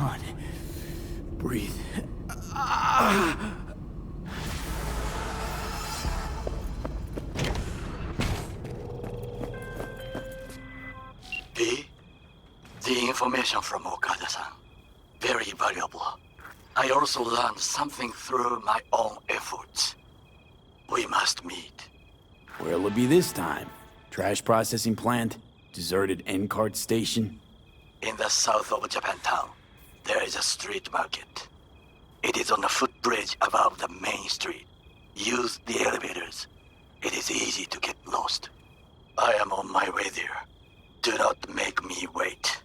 on. Breathe. B? The information from Okada-san. Very valuable. I also learned something through my own efforts. We must meet. Where'll it be this time? Trash processing plant? Deserted N-cart station? In the south of Japantown, there is a street market. It is on a footbridge above the main street. Use the elevators. It is easy to get lost. I am on my way there. Do not make me wait.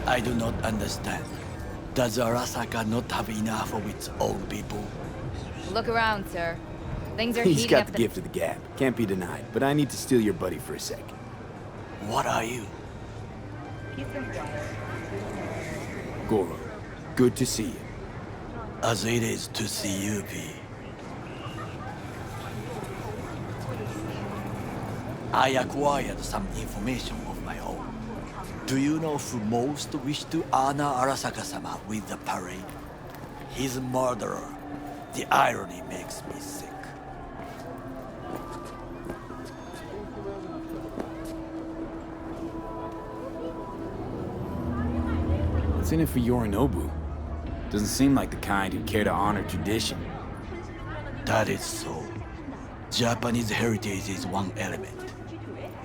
I do not understand. Does Arasaka not have enough of its own people? Look around, sir. Things are He's heating got up the at gift of the gab. Can't be denied. But I need to steal your buddy for a sec. What are you? Goro, good to see you. As it is to see you, V. I acquired some information of my own. Do you know who most wished to honor Arasaka-sama with the parade? His murderer. The irony makes me sick. What's in it for Yorinobu? Doesn't seem like the kind who care to honor tradition. That is so. Japanese heritage is one element.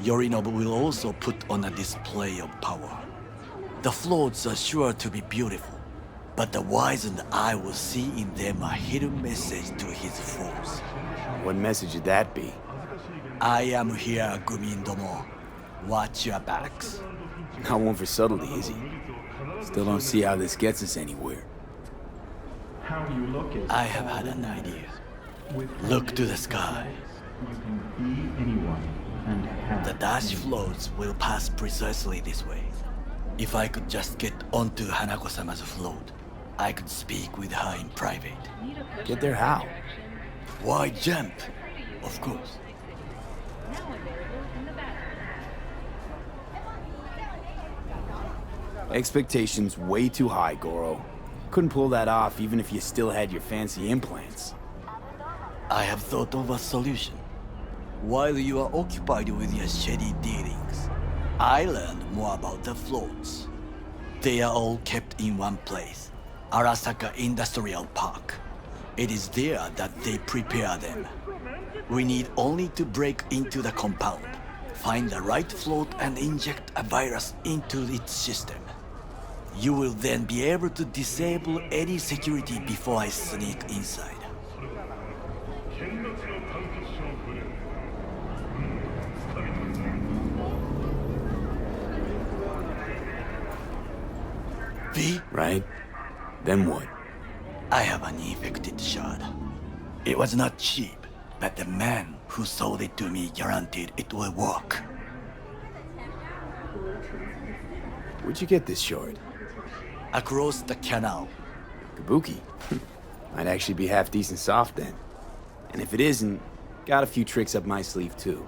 Yorinobu will also put on a display of power. The floats are sure to be beautiful, but the wizened eye will see in them a hidden message to his foes. What message would that be? I am here, Gumindomo. Watch your backs. Not one for subtlety, is he? Still don't see how this gets us anywhere. I have had an idea. Look to the sky. The dash floats will pass precisely this way. If I could just get onto Hanako-sama's float, I could speak with her in private. Get there how? Why jump? Of course. Expectations way too high, Goro. Couldn't pull that off even if you still had your fancy implants. I have thought of a solution. While you are occupied with your shady dealings, I learned more about the floats. They are all kept in one place, Arasaka Industrial Park. It is there that they prepare them. We need only to break into the compound, find the right float and inject a virus into its system. You will then be able to disable any security before I sneak inside. V? Right? Then what? I have an infected shard. It was not cheap, but the man who sold it to me guaranteed it will work. Where'd you get this shard? Across the canal. Kabuki. Might actually be half decent soft then. And if it isn't, got a few tricks up my sleeve too.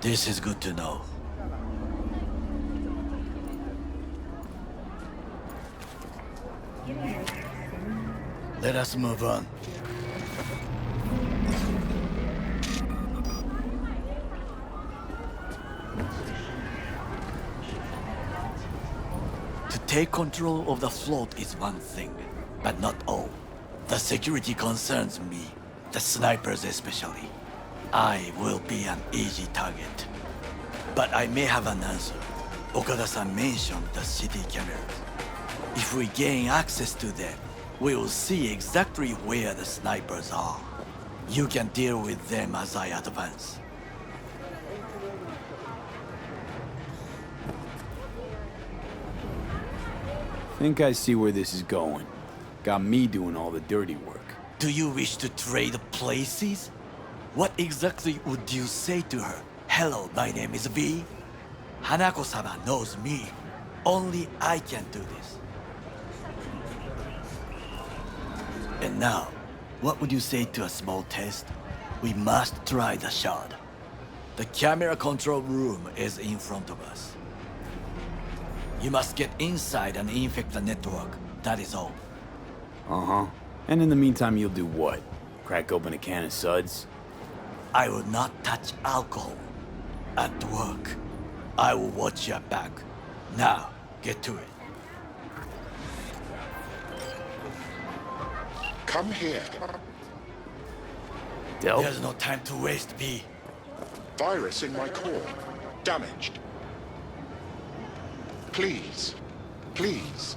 This is good to know. Let us move on. To take control of the float is one thing, but not all. The security concerns me, the snipers especially. I will be an easy target. But I may have an answer. Okada-san mentioned the city cameras. If we gain access to them, we will see exactly where the snipers are. You can deal with them as I advance. Think I see where this is going. Got me doing all the dirty work. Do you wish to trade places? What exactly would you say to her? Hello, my name is V. Hanako-sama knows me. Only I can do this. And now, what would you say to a small test? We must try the shard. The camera control room is in front of us. You must get inside and infect the network. That is all. Uh-huh. And in the meantime, you'll do what? Crack open a can of suds? I will not touch alcohol. At work, I will watch your back. Now, get to it. Come here. Del? There's no time to waste, B. Virus in my core. Damaged. Please. Please.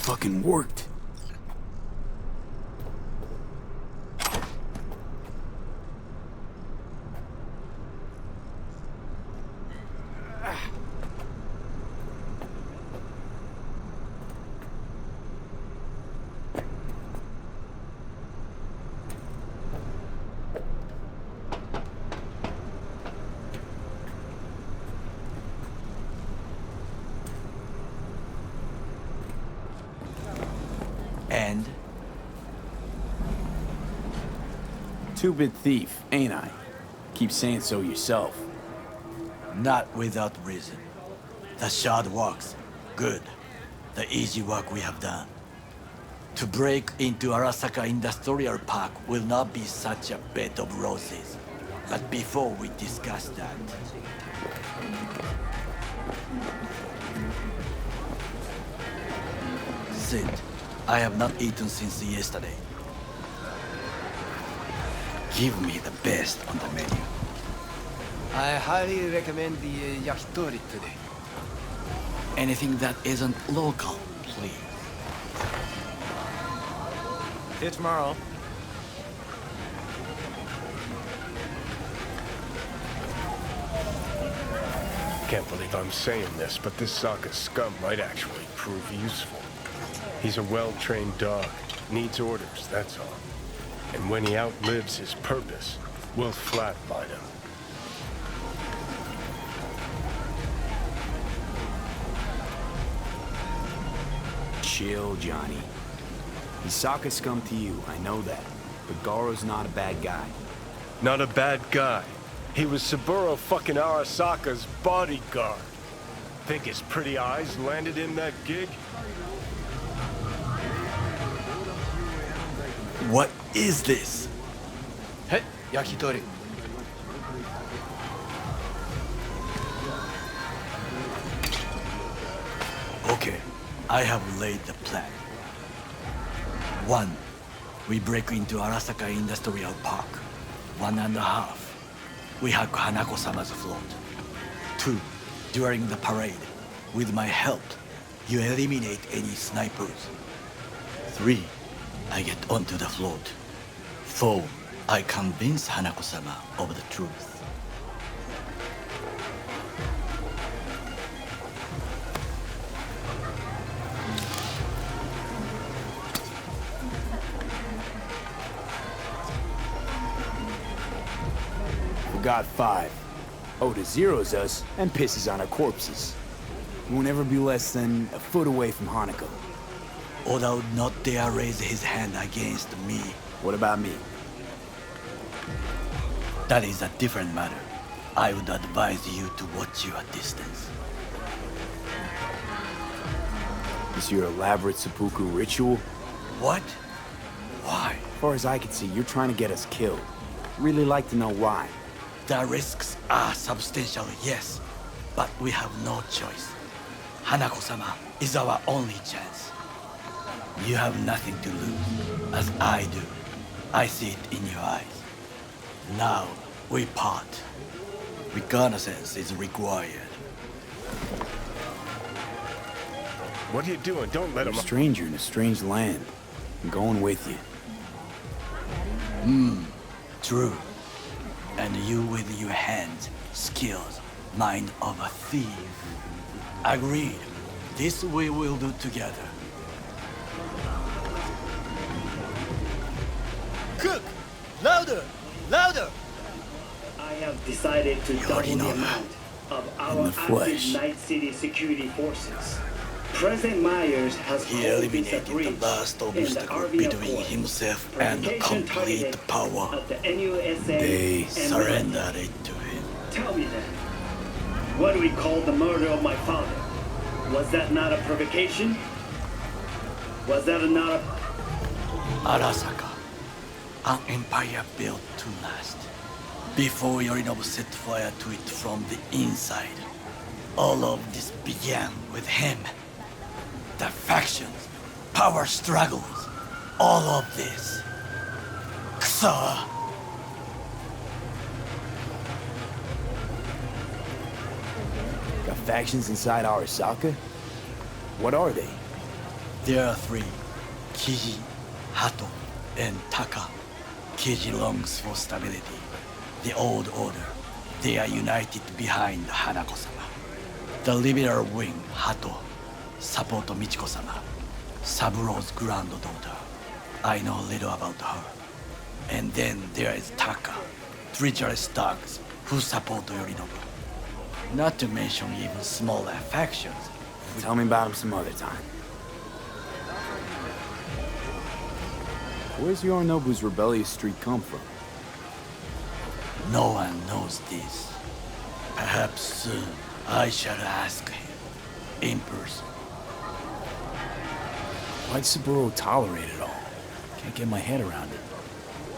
Fucking worked. And? Two-bit thief, ain't I? Keep saying so yourself. Not without reason. The shard works. Good. The easy work we have done. To break into Arasaka Industrial Park will not be such a bed of roses. But before we discuss that... Sit. I have not eaten since yesterday. Give me the best on the menu. I highly recommend the yakitori today. Anything that isn't local, please. See you tomorrow. Can't believe I'm saying this, but this Sokka scum might actually prove useful. He's a well-trained dog. Needs orders, that's all. And when he outlives his purpose, we'll flatline him. Chill, Johnny. He's Sokka scum to you, I know that. But Goro's not a bad guy. Not a bad guy. He was Saburo fucking Arasaka's bodyguard. Think his pretty eyes landed in that gig? What is this? はい、焼き鳥。Okay, I have laid the plan. 1. We break into Arasaka Industrial Park. 1.5. We hack Hanako-sama's float. 2. During the parade, with my help, you eliminate any snipers. 3. I get onto the float. 4. I convince Hanako-sama of the truth. Forgot 5. Oda zeros us and pisses on our corpses. He won't ever be less than a foot away from Hanako. Oda would not dare raise his hand against me. What about me? That is a different matter. I would advise you to watch your distance. Is your elaborate seppuku ritual? What? Why? As far as I can see, you're trying to get us killed. Really like to know why. The risks are substantial, yes, but we have no choice. Hanako-sama is our only chance. You have nothing to lose, as I do. I see it in your eyes. Now, we part. Reconnaissance is required. What are you doing? Don't let him... I'm a stranger in a strange land. I'm going with you. True. And you with your hands, skills, mind of a thief. Agreed. This we will do together. Cook! Louder! Louder! I have decided to double the amount of our active flesh. Night City security forces. President Myers has He called this a eliminated the breach last in the obstacle RV between Accord. himself and Provocation complete targeted power. at the NUSA They and surrendered it to him. Tell me then, what do we call the murder of my father? Was that not a provocation? Was that not a... Arasaka, an empire built to last. Before Yorinobu set fire to it from the inside, all of this began with him. The factions, power struggles, all of this. Kusa! Got factions inside Arasaka? What are they? There are 3. Kiji, Hato, and Taka. Kiji longs for stability. The old order. They are united behind Hanako-sama. The liberal wing, Hato, support Michiko-sama, Saburo's granddaughter. I know little about her. And then there is Taka, treacherous thugs who support Yorinobu. Not to mention even smaller factions. Tell me about him some other time. Where's Yorinobu's rebellious streak come from? No one knows this. Perhaps soon I shall ask him in person. Why'd Saburo tolerate it all? Can't get my head around it.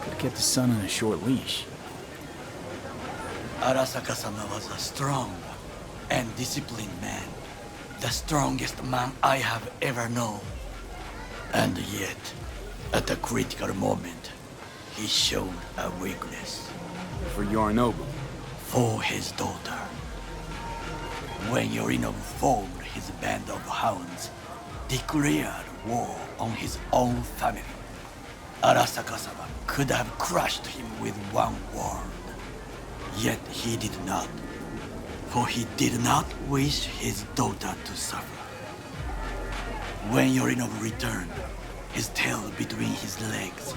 Could've kept his son on a short leash. Arasaka-sama was a strong and disciplined man. The strongest man I have ever known. And yet, at a critical moment, he showed a weakness. For Yorinobu. For his daughter. When Yorinobu formed his band of hounds, declared war on his own family, Arasaka-sama could have crushed him with one word. Yet he did not, for he did not wish his daughter to suffer. When Yorinobu returned, his tail between his legs,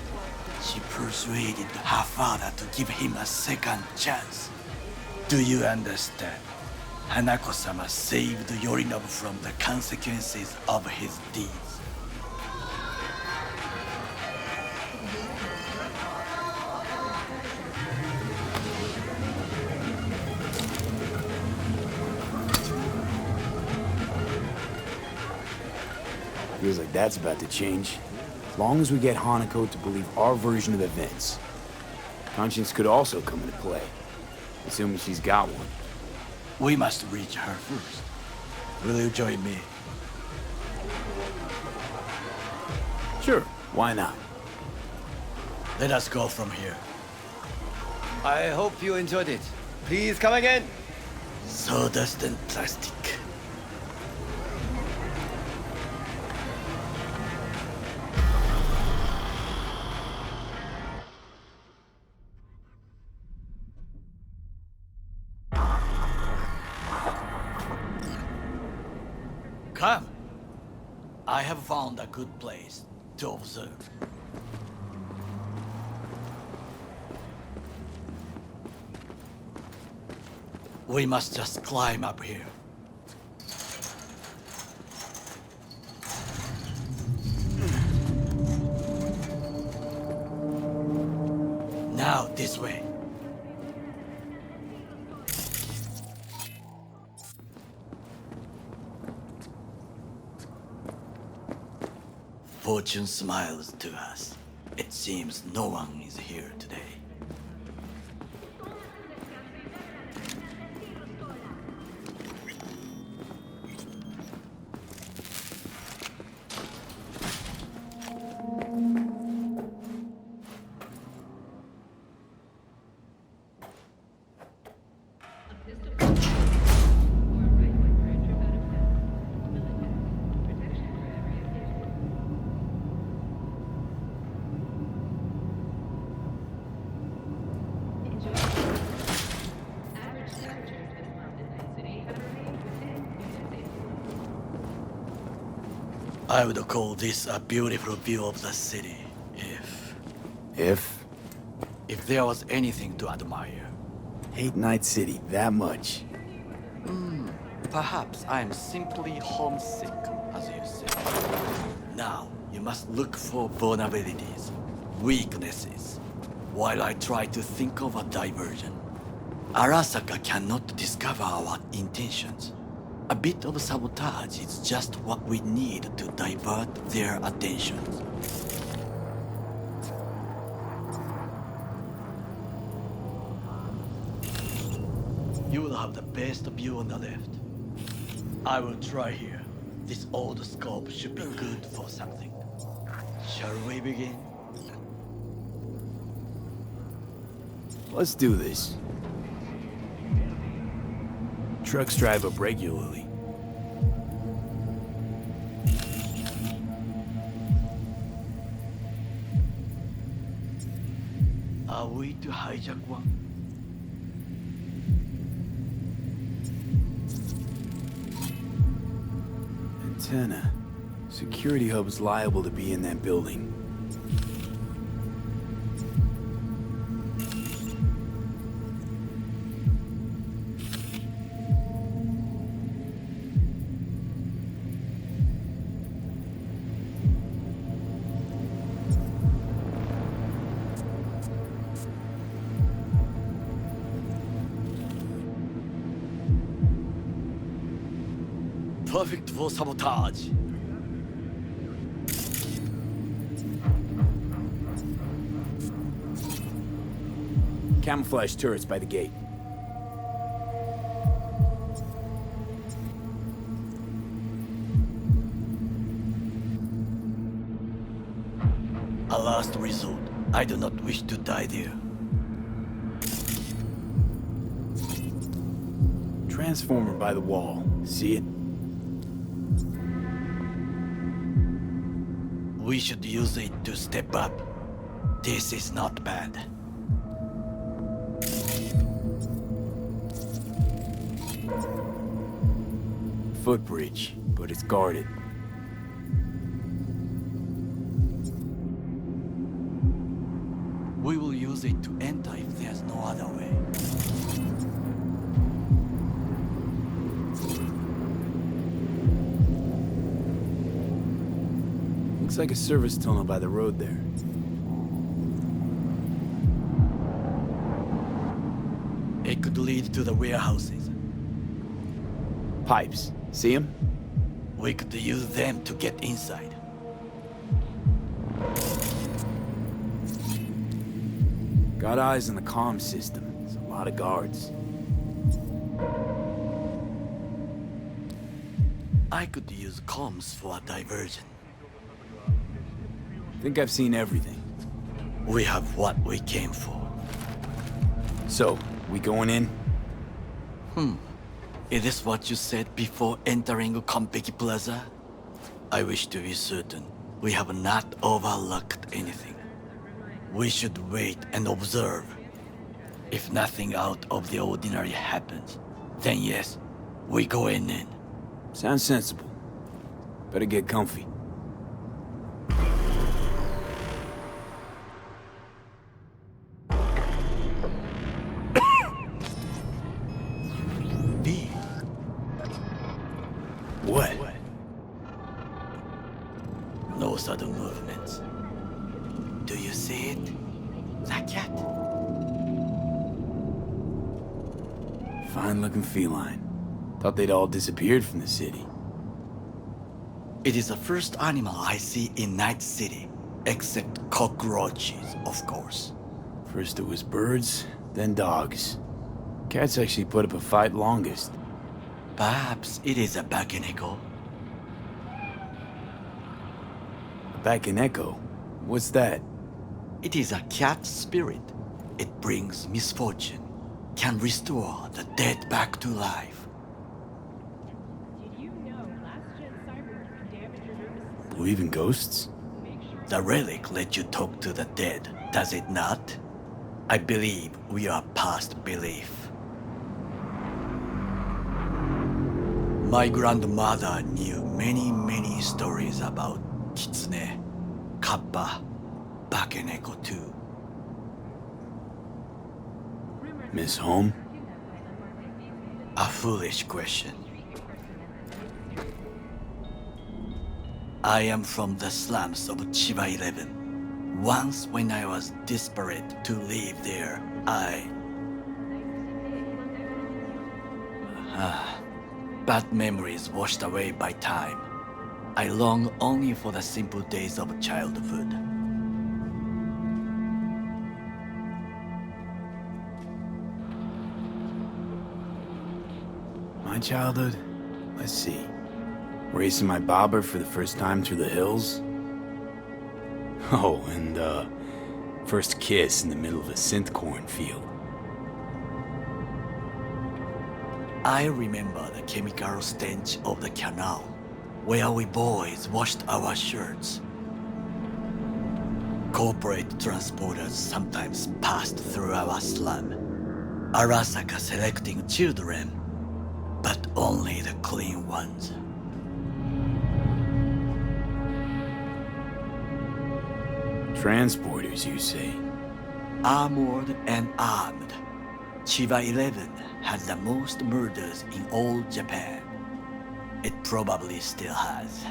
she persuaded her father to give him a second chance. Do you understand? Hanako-sama saved Yorinobu from the consequences of his deeds. Feels like that's about to change. As long as we get Hanako to believe our version of events. Conscience could also come into play, assuming she's got one. We must reach her first. Will you join me? Sure, why not? Let us go from here. I hope you enjoyed it. Please come again. Sawdust and plastic. Come. I have found a good place to observe. We must just climb up here. Now, this way. Fortune smiles to us. It seems no one is here today. I would call this a beautiful view of the city, if there was anything to admire. Hate Night City that much. Perhaps I am simply homesick, as you say. Now, you must look for vulnerabilities, weaknesses, while I try to think of a diversion. Arasaka cannot discover our intentions. A bit of sabotage is just what we need to divert their attentions. You will have the best view on the left. I will try here. This old scope should be good for something. Shall we begin? Let's do this. Trucks drive up regularly. Are we to hijack one? Antenna. Security hub's liable to be in that building. Perfect for sabotage. Camouflage turrets by the gate. A last resort. I do not wish to die there. Transformer by the wall. See it? We should use it to step up. This is not bad. Footbridge, but it's guarded. Looks like a service tunnel by the road there. It could lead to the warehouses. Pipes. See them? We could use them to get inside. Got eyes on the comm system. There's a lot of guards. I could use comms for a diversion. Think I've seen everything. We have what we came for. So, we going in? Is this what you said before entering Konpeki Plaza? I wish to be certain we have not overlooked anything. We should wait and observe. If nothing out of the ordinary happens, then yes, we go in. Sounds sensible. Better get comfy. B. What? No sudden movements. Do you see it? The cat? Fine-looking feline. Thought they'd all disappeared from the city. It is the first animal I see in Night City, except cockroaches, of course. First it was birds, then dogs. Cats actually put up a fight longest. Perhaps it is a Bakeneko. Back in Echo? What's that? It is a cat spirit. It brings misfortune, can restore the dead back to life. Did you know last-gen Cyberpunk damaged your nervous system? Believe in ghosts? The relic lets you talk to the dead, does it not? I believe we are past belief. My grandmother knew many stories about Kitsune, Kappa, Bakeneko too. Miss Home? A foolish question. I am from the slums of Chiba 11. Once when I was desperate to live there, bad memories washed away by time. I long only for the simple days of childhood. My childhood? Let's see. Racing my bobber for the first time through the hills? Oh, and, first kiss in the middle of a synth cornfield. I remember the chemical stench of the canal, where we boys washed our shirts. Corporate transporters sometimes passed through our slum, Arasaka selecting children, but only the clean ones. Transporters, you say? Armored and armed, Chiba 11 had the most murders in all Japan. It probably still has.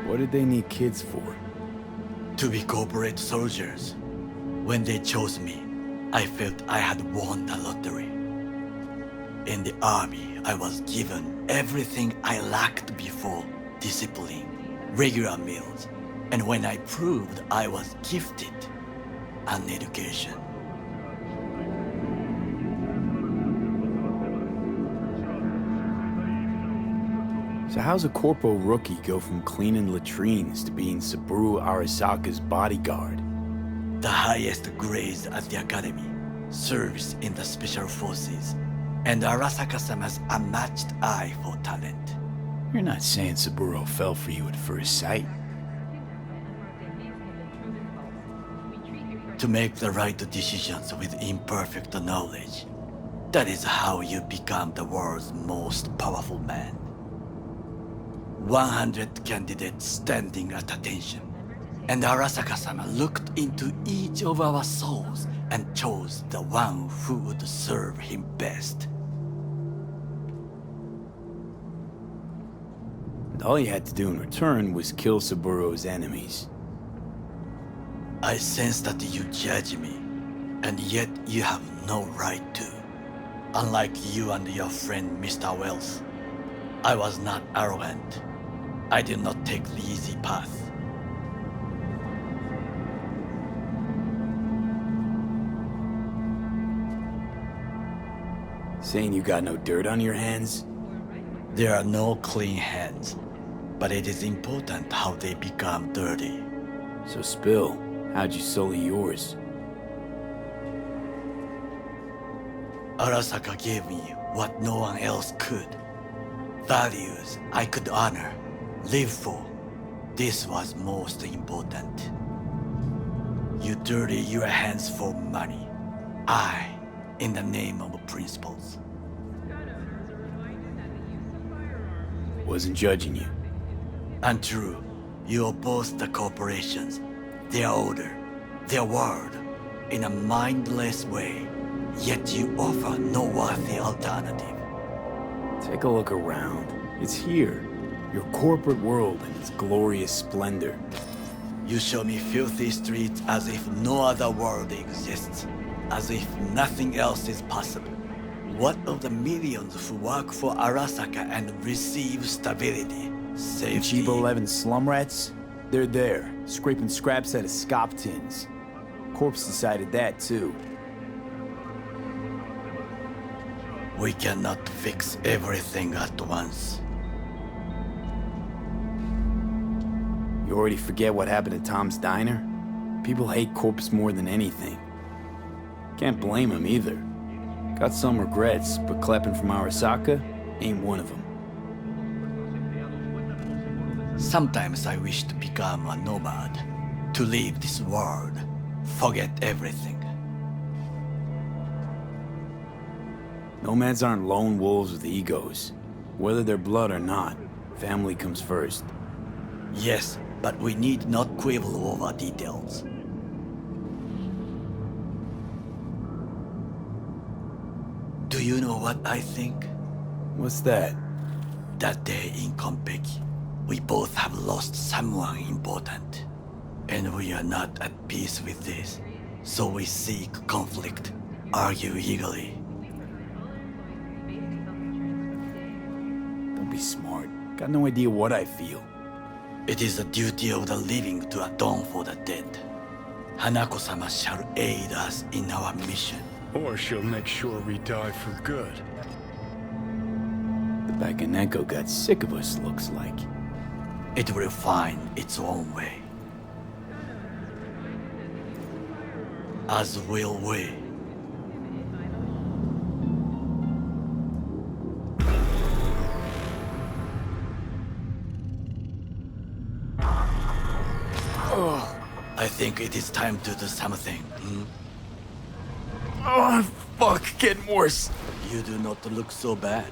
What did they need kids for? To be corporate soldiers. When they chose me, I felt I had won the lottery. In the army, I was given everything I lacked before: discipline, regular meals, and when I proved I was gifted, an education. So how's a corpo rookie go from cleaning latrines to being Saburo Arasaka's bodyguard? The highest grades at the academy, serves in the special forces, and Arasaka-sama's unmatched eye for talent. You're not saying Saburo fell for you at first sight. To make the right decisions with imperfect knowledge, that is how you become the world's most powerful man. 100 candidates standing at attention, and Arasaka-sama looked into each of our souls and chose the one who would serve him best. All you had to do in return was kill Saburo's enemies. I sense that you judge me, and yet you have no right to. Unlike you and your friend Mr. Wells, I was not arrogant. I did not take the easy path. Saying you got no dirt on your hands? There are no clean hands, but it is important how they become dirty. So spill, how'd you sully yours? Arasaka gave me what no one else could. Values I could honor, live for. This was most important. You dirty your hands for money. I, in the name of principles. Wasn't judging you. Untrue, you oppose the corporations, their order, their word, in a mindless way, yet you offer no worthy alternative. Take a look around. It's here. Your corporate world in its glorious splendor. You show me filthy streets as if no other world exists, as if nothing else is possible. What of the millions who work for Arasaka and receive stability, safety? Cheap 11 slum rats? They're there, scraping scraps out of scop tins. Corpse decided that too. We cannot fix everything at once. You already forget what happened at Tom's Diner? People hate Corpse more than anything. Can't blame him either. Got some regrets, but clapping from Arasaka ain't one of them. Sometimes I wish to become a nomad, to leave this world, forget everything. Nomads aren't lone wolves with egos. Whether they're blood or not, family comes first. Yes, but we need not quibble over details. Do you know what I think? What's that? That day in Konpeki, we both have lost someone important. And we are not at peace with this. So we seek conflict, argue eagerly. Don't be smart. Got no idea what I feel. It is the duty of the living to atone for the dead. Hanako-sama shall aid us in our mission. Or she'll make sure we die for good. The Bakaneko got sick of us, looks like. It will find its own way. As will we. I think it is time to do something. Oh, fuck, getting worse. You do not look so bad.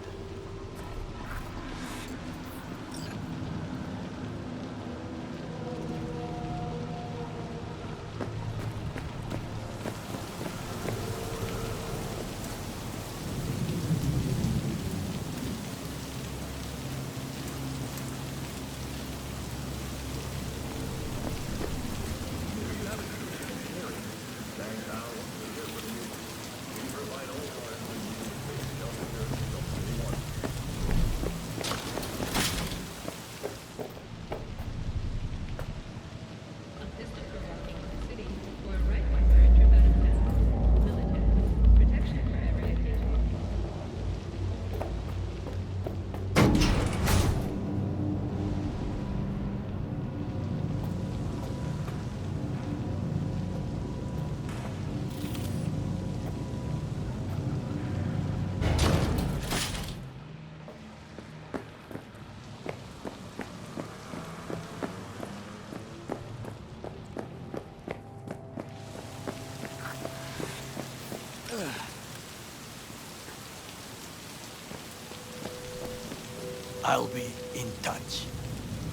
I'll be in touch.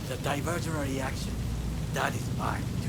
The diversionary action, that is mine to do.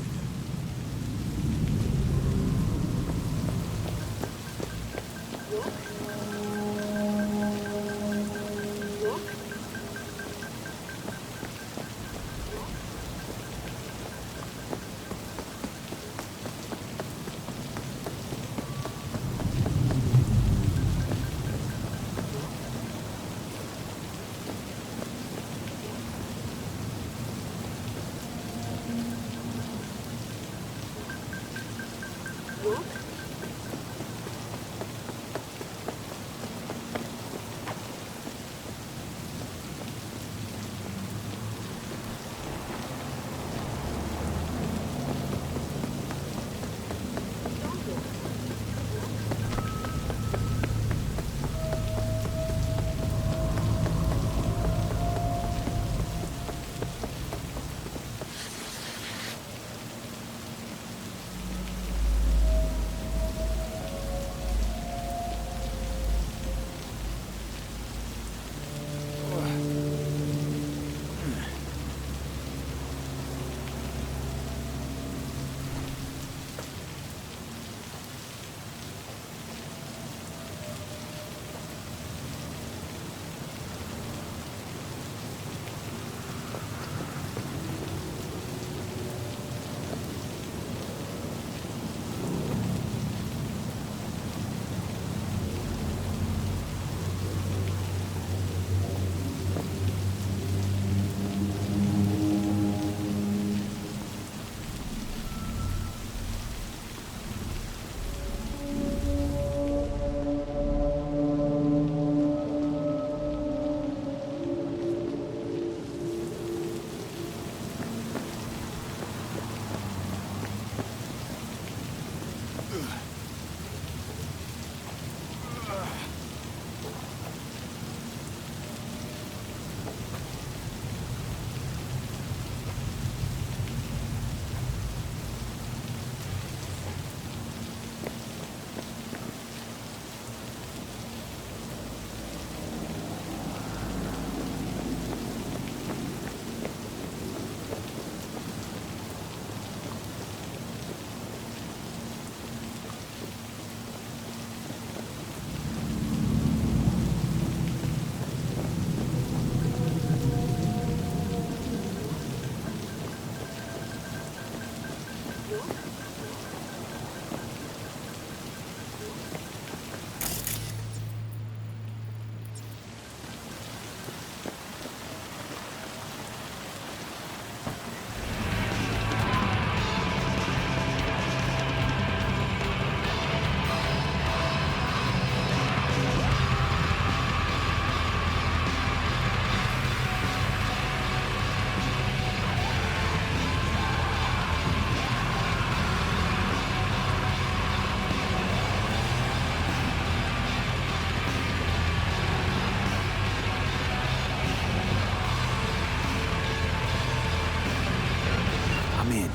I'm in.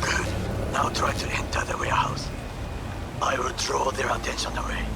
Good. Now try to enter the warehouse. I will draw their attention away.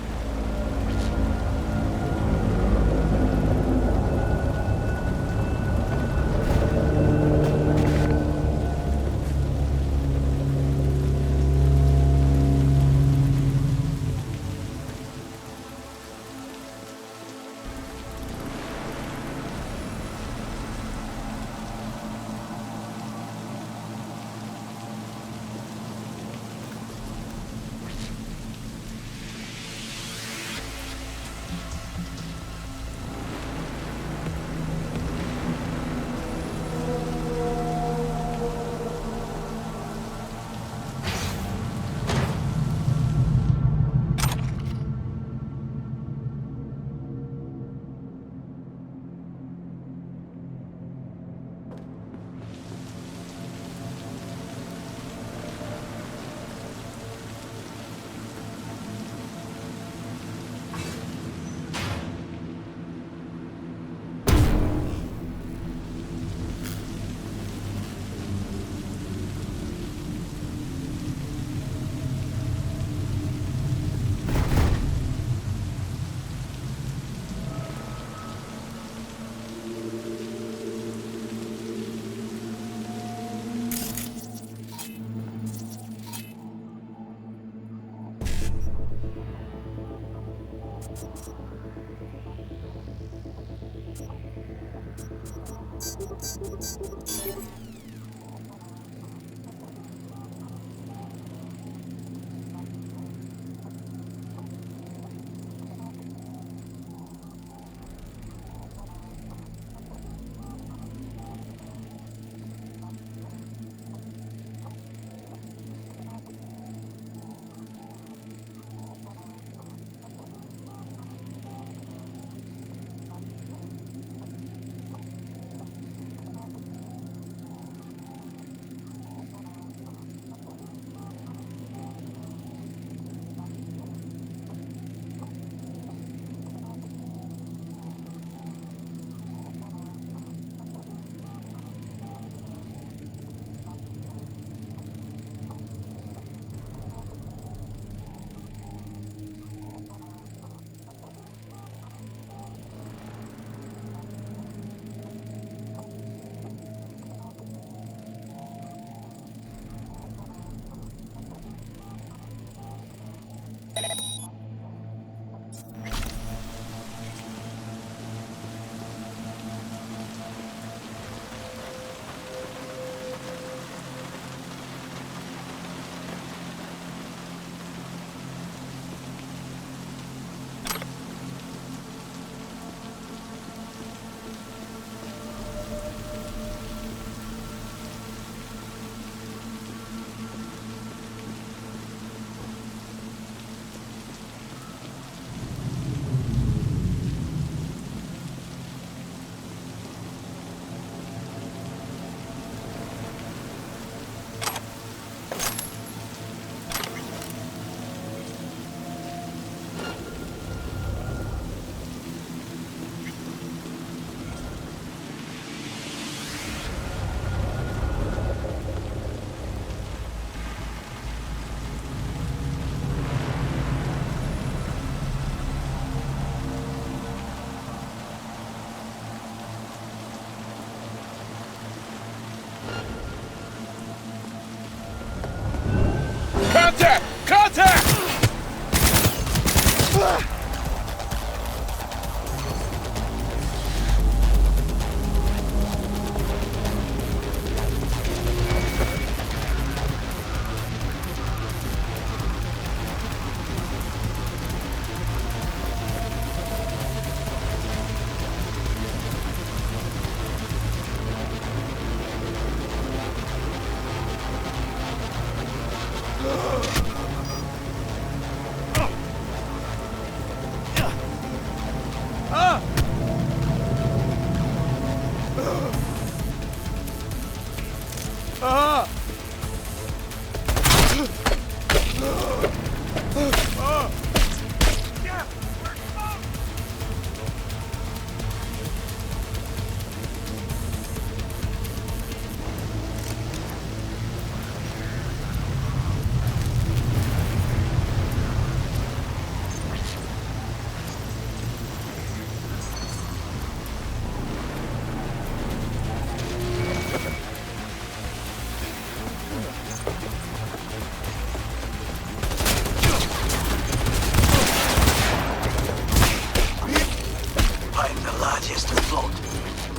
appears to float.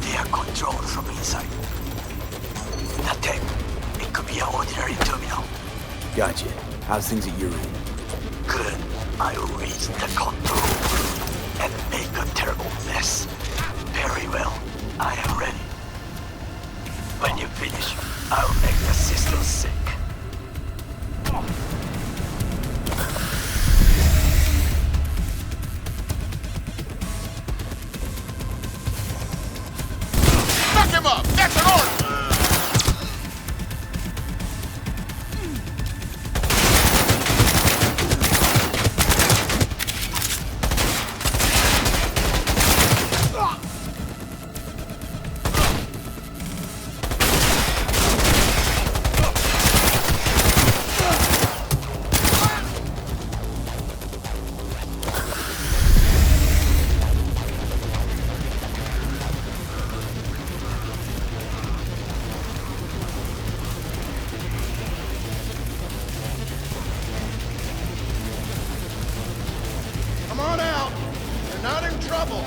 They are controlled from inside. That tech, it could be an ordinary terminal. Gotcha. How's things at your end? Good. I will reach the control room and make a terrible mess. Very well. I am ready. When you finish, I'll make the system sick. Fuck him up! That's an order! Come on out! You're not in trouble!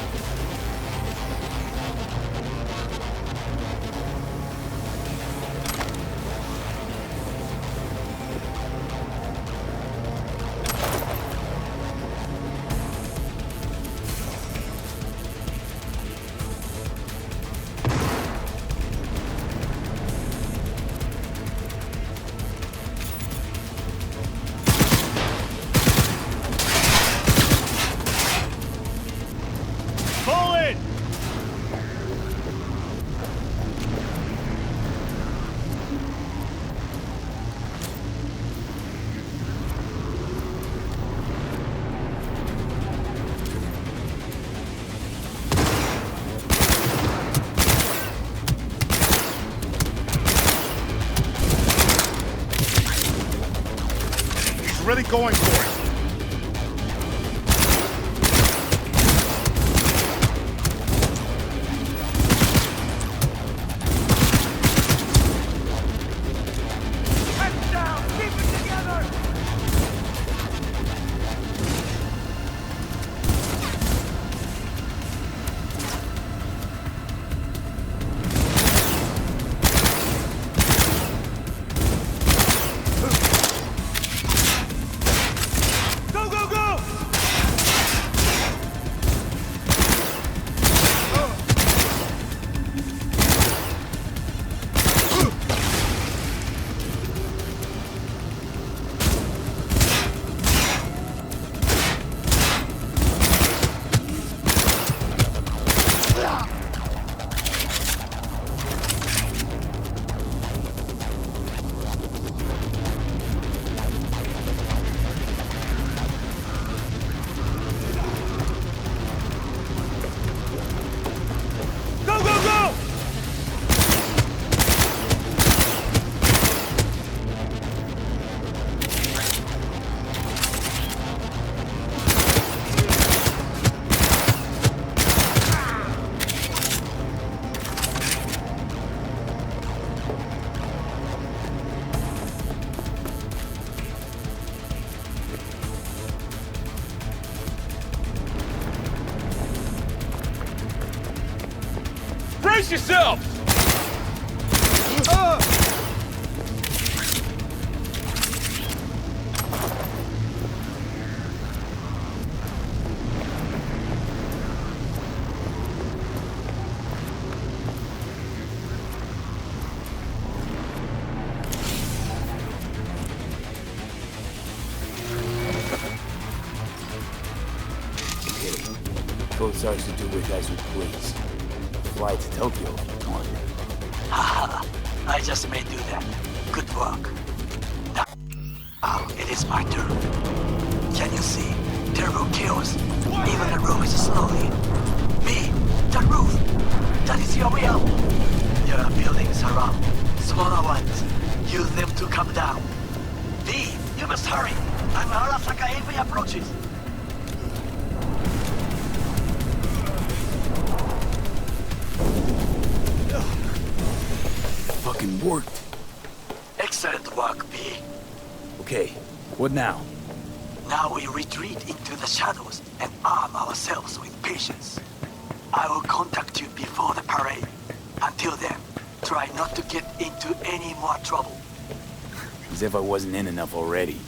Pull it! He's really going for it! Brace yourself! Both sides to do with as we please. Fly to Tokyo if you want. Haha, I just may do that. Good work. Now, it is my turn. Can you see? Terrible chaos. Even the roof is slowly. Me, the roof. That is your way out. There are buildings around. Smaller ones. Use them to come down. V, you must hurry. I'm Arasaka heavy approaches. Fucking worked. Excellent work, V. Okay, what now? Now we retreat into the shadows and arm ourselves with patience. I will contact you before the parade. Until then, try not to get into any more trouble. As if I wasn't in enough already.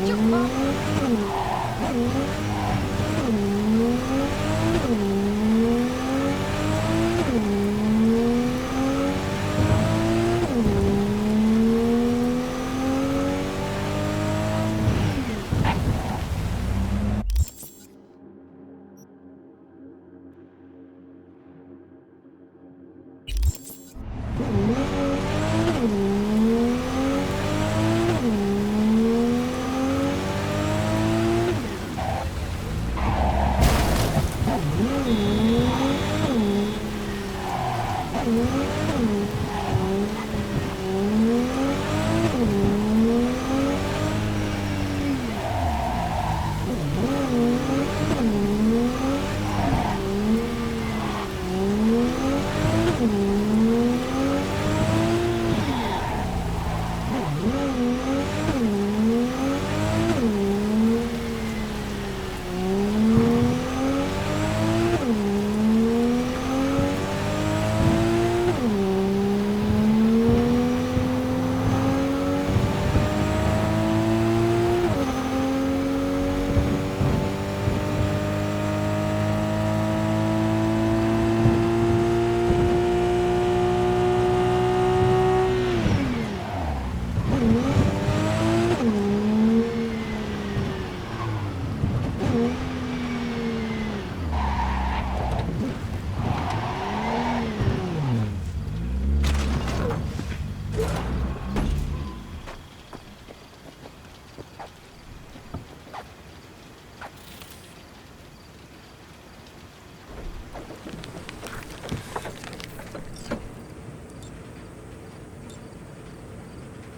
your problem?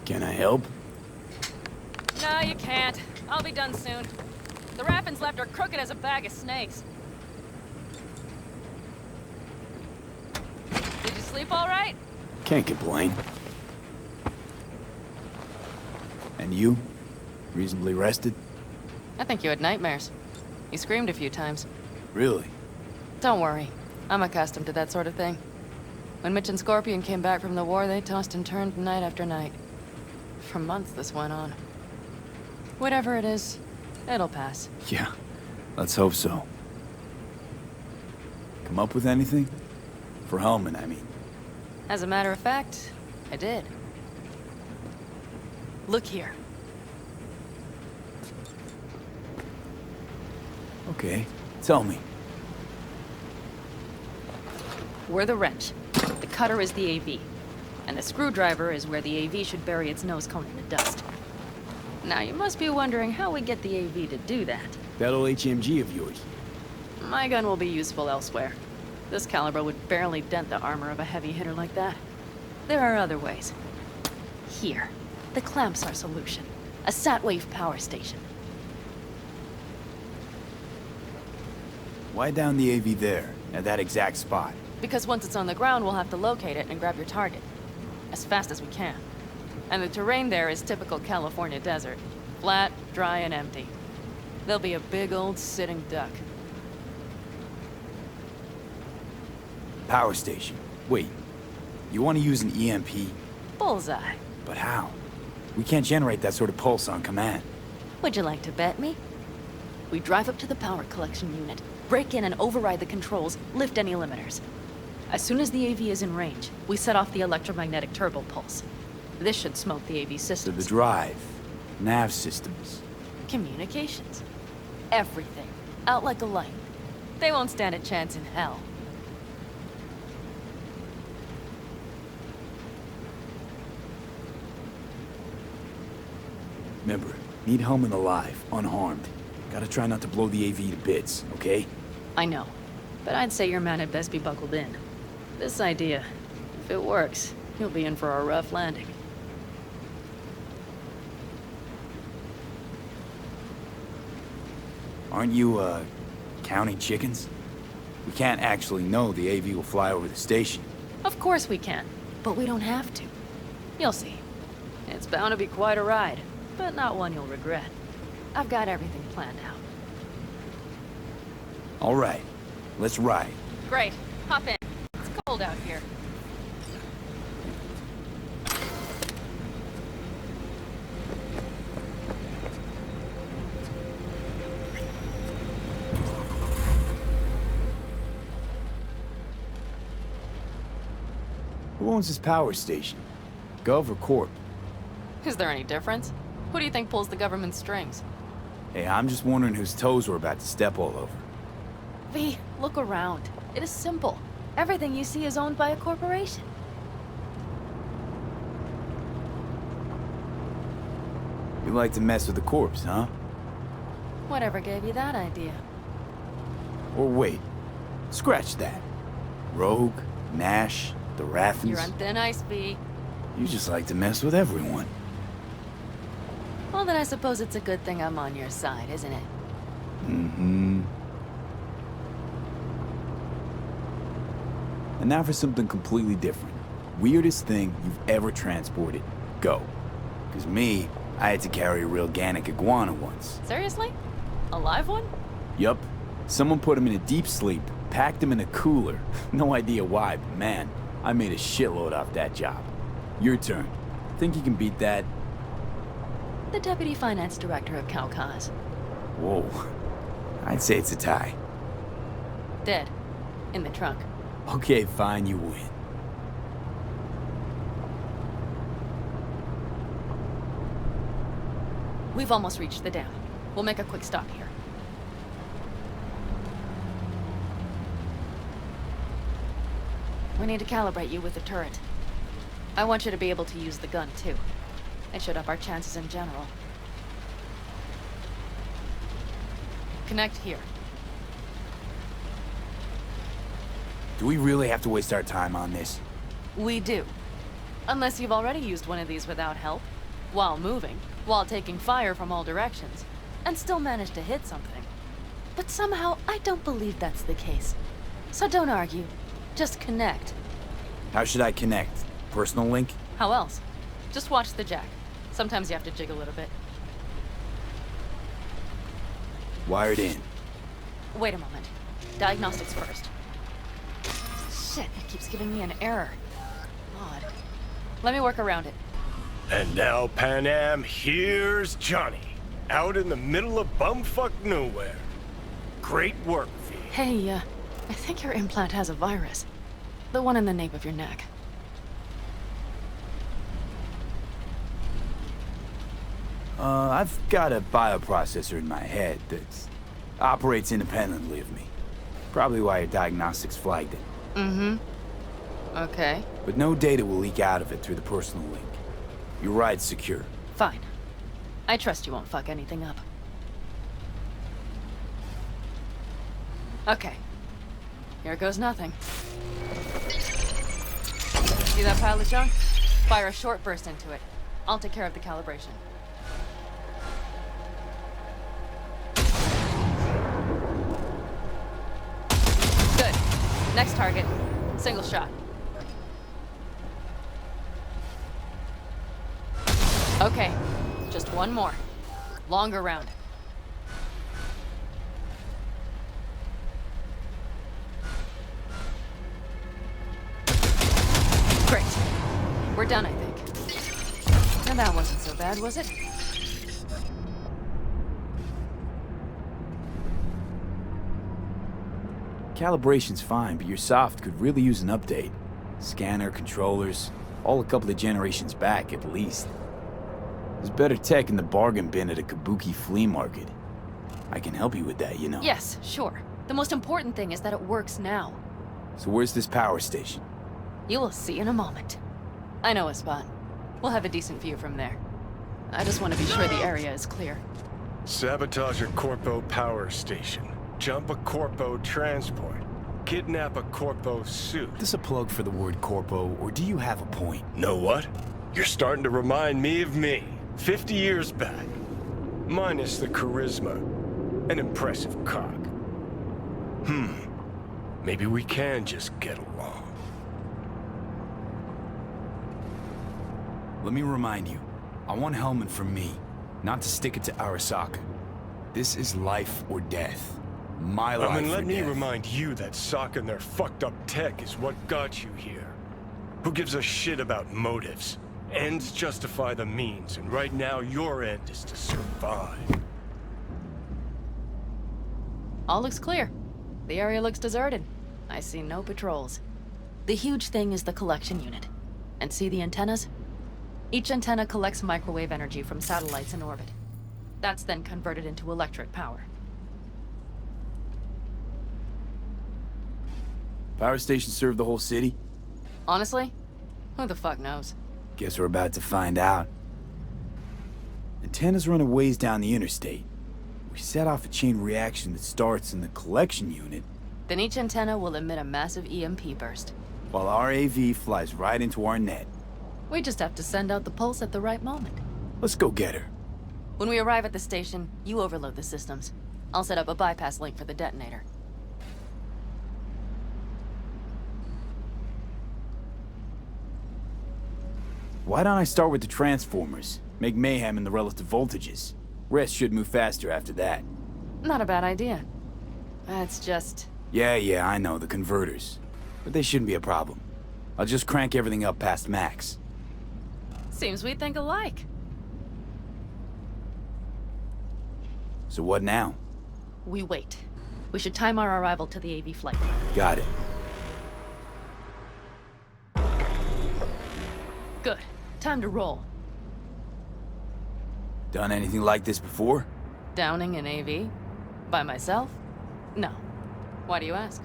Can I help? No, you can't. I'll be done soon. The raffins left are crooked as a bag of snakes. Did you sleep all right? Can't complain. And you? Reasonably rested? I think you had nightmares. You screamed a few times. Really? Don't worry. I'm accustomed to that sort of thing. When Mitch and Scorpion came back from the war, they tossed and turned night after night. For months this went on. Whatever it is, it'll pass. Yeah, let's hope so. Come up with anything? For Hellman, I mean. As a matter of fact, I did. Look here. Okay, tell me. We're the wrench. The cutter is the AV. And the screwdriver is where the AV should bury its nose cone in the dust. Now you must be wondering how we get the AV to do that. That old HMG of yours. My gun will be useful elsewhere. This caliber would barely dent the armor of a heavy hitter like that. There are other ways. Here. The clamps are solution. A sat-wave power station. Why down the AV there, at that exact spot? Because once it's on the ground, we'll have to locate it and grab your target. As fast as we can. And the terrain there is typical California desert. Flat, dry, and empty. There'll be a big old sitting duck. Power station. Wait, you want to use an EMP? Bullseye. But how? We can't generate that sort of pulse on command. Would you like to bet me? We drive up to the power collection unit, break in and override the controls, lift any limiters. As soon as the AV is in range, we set off the electromagnetic turbo pulse. This should smoke the AV So systems. the drive, nav systems. Communications. Everything. Out like a light. They won't stand a chance in hell. Remember, need Hellman alive, unharmed. Gotta try not to blow the AV to bits, okay? I know. But I'd say your man had best be buckled in. This idea, if it works, he'll be in for a rough landing. Aren't you, counting chickens? We can't actually know the AV will fly over the station. Of course we can, but we don't have to. You'll see. It's bound to be quite a ride, but not one you'll regret. I've got everything planned out. All right, let's ride. Great. Hop in. It's cold out here. Who owns this power station? Gov or Corp? Is there any difference? Who do you think pulls the government's strings? Hey, I'm just wondering whose toes we're about to step all over. V, look around. It is simple. Everything you see is owned by a corporation. You like to mess with the corpse, huh? Whatever gave you that idea? Or wait, scratch that. Rogue, Nash, the Rathens. You're on thin ice, V. You just like to mess with everyone. Well, then I suppose it's a good thing I'm on your side, isn't it? Mm-hmm. And now for something completely different. Weirdest thing you've ever transported. Go. Because me, I had to carry a real Gannic iguana once. Seriously? A live one? Yup. Someone put him in a deep sleep, packed him in a cooler. No idea why, but man, I made a shitload off that job. Your turn. Think you can beat that? The Deputy Finance Director of Kaukaz. Whoa. I'd say it's a tie. Dead. In the trunk. Okay, fine, you win. We've almost reached the dam. We'll make a quick stop here. We need to calibrate you with the turret. I want you to be able to use the gun, too. It should up our chances in general. Connect here. Do we really have to waste our time on this? We do. Unless you've already used one of these without help, while moving, while taking fire from all directions, and still managed to hit something. But somehow, I don't believe that's the case. So don't argue. Just connect. How should I connect? Personal link? How else? Just watch the jack. Sometimes you have to jig a little bit. Wired in. Wait a moment. Diagnostics first. Shit, it keeps giving me an error. Odd. Let me work around it. And now, Pan Am, here's Johnny. Out in the middle of bumfuck nowhere. Great work, V. Hey, I think your implant has a virus. The one in the nape of your neck. I've got a bioprocessor in my head that operates independently of me. Probably why your diagnostics flagged it. Mm-hmm. Okay. But no data will leak out of it through the personal link. Your ride's secure. Fine. I trust you won't fuck anything up. Okay. Here goes nothing. See that pile of junk? Fire a short burst into it. I'll take care of the calibration. Good. Next target. Single shot. Okay. Just one more. Longer round. Great. We're done, I think. And that wasn't so bad, was it? Calibration's fine, but your soft could really use an update. Scanner, controllers, all a couple of generations back at least. There's better tech in the bargain bin at a kabuki flea market. I can help you with that, you know. Yes, sure. The most important thing is that it works now. So where's this power station? You will see in a moment. I know a spot. We'll have a decent view from there. I just want to be sure the area is clear. Sabotage a Corpo power station. Jump a Corpo transport. Kidnap a Corpo suit. Is this a plug for the word corpo, or do you have a point? Know what? You're starting to remind me of me. 50 years back. Minus the charisma. An impressive cock. Maybe we can just get along. Let me remind you, I want Hellman from me, not to stick it to Arasaka. This is life or death. My life or death. Let me remind you that socking their fucked up tech is what got you here. Who gives a shit about motives? Ends justify the means, and right now your end is to survive. All looks clear. The area looks deserted. I see no patrols. The huge thing is the collection unit. And see the antennas? Each antenna collects microwave energy from satellites in orbit. That's then converted into electric power. Power stations serve the whole city? Honestly, who the fuck knows? Guess we're about to find out. Antennas run a ways down the interstate. We set off a chain reaction that starts in the collection unit, Then each antenna will emit a massive EMP burst. while our AV flies right into our net. We just have to send out the pulse at the right moment. Let's go get her. When we arrive at the station, you overload the systems. I'll set up a bypass link for the detonator. Why don't I start with the transformers? Make mayhem in the relative voltages. Rest should move faster after that. Not a bad idea. It's just... Yeah, I know, the converters. But they shouldn't be a problem. I'll just crank everything up past max. seems we think alike. So what now? We wait. We should time our arrival to the AV flight. Got it. Good. Time to roll. Done anything like this before? Downing an AV? By myself? No. Why do you ask?